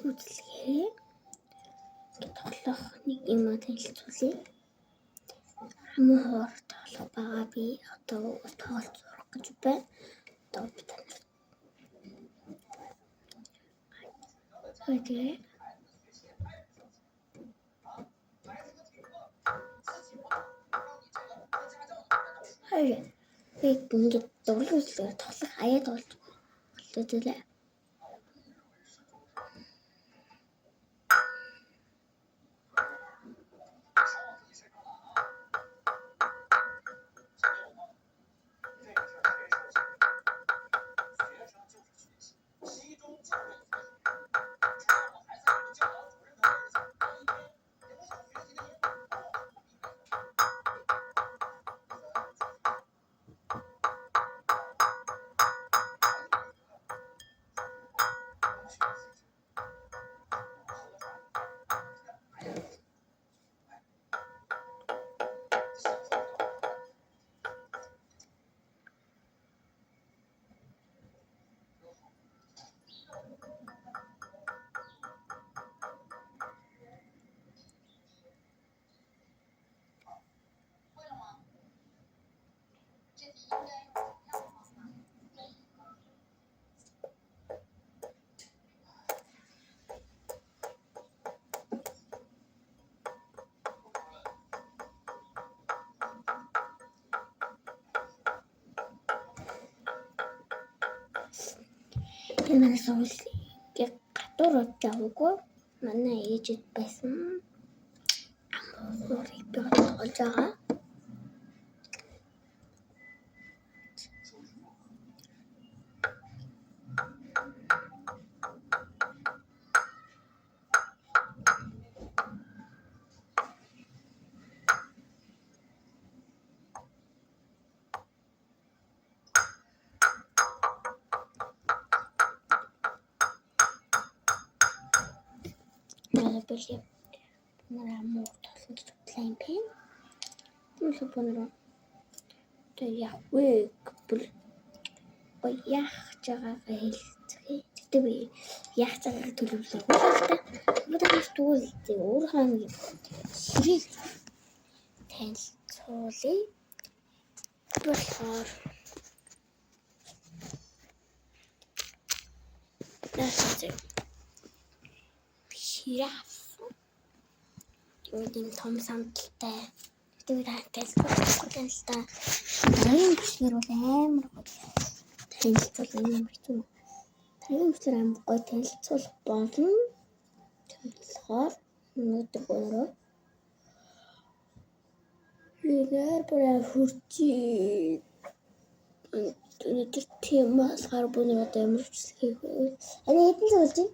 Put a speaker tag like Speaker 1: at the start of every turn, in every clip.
Speaker 1: үзлэгээ тоглох нэг юм танилцуулъя. Хамгийн хоор тоглох байгаа би одоо тоглож сурах гэж байна. Одоо би танилцуулъя. Хайр. Би ингээд дурлал үзлэгээр тоглох аяа тоглож болтой. Манай суулыг гадуур яваагүй. Манай ээжэд байсан. Амхуурыг би олж байгаа. Бэлээ. Нара муу толсон гэж бодлоо юм бэ. Түнх бонроо. Тэг явгүй бүр яах чагаа хэлцгээ. Тэгтээ би яах чагааг төлөвлөе. Надаас тэгвэл өөрөө нэг хэрэг танилцуулъя. Болохоор яасан Шираф. Ийм том самталтай. Тэгээд танилцуулахгүй л та. Нарийн бүсгэр бол амар гоё. Танилцуулах юм хэцүү. Нарийн бүсгэр амар гоё танилцуулах болно. Тэгэхээр өнөөдөр өөрөө бүр хурци өнөөдөр темаас гар бүнээр одоо ямар ч хийх вэ? Ани хэдэн зүйл чинь?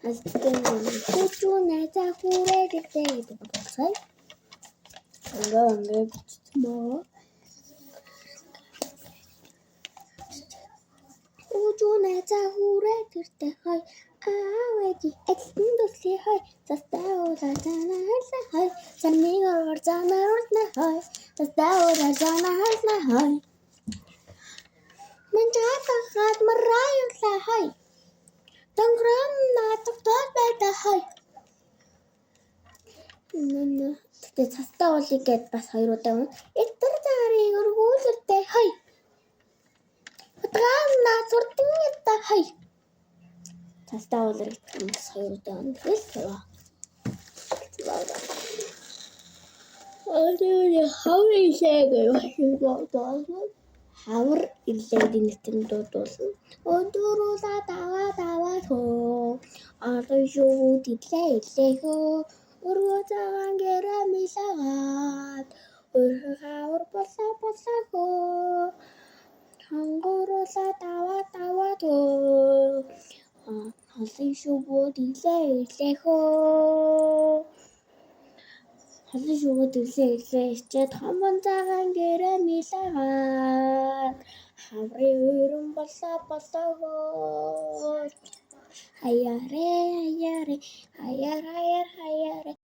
Speaker 1: Хөөчөө найзаа хүрээ гэдэг болцгоо. Ингээд моо. Хөөчөө найзаа хүрээ гэдэг хай аавэди эцэн дэсээ хай застаураа занаа хай санийгоор занаа хай застаураа занаа хай Манчаатахад мараюла хай Танграм натагтаад байдаг хай. Тэгээд цастаа уулыг гээд бас хоёр удаа өгнө. Этэр цаарыг өргүүлэртэй хай. Утгаан натурдан ятаа хай. Цастаа уулыг бас хоёр удаа өгнө. Тэгэл. Өөдөө хаврыг юу хавар илээд нэтэн дуудуулна. Өдөрүүлээ даваа хөө. Арай юу дитлээ хөө. Өргөө цагаан гэрэ мисагаад. Хавар болоо хөө. Хангууруулаа даваа хөө. Халын шүүбүүд илээ хөө. Халын шүүбүүд илээ чад хаман цагаан гэрэ мисагаад. Хаврын өрөн болоо хөө. Хаяарэ.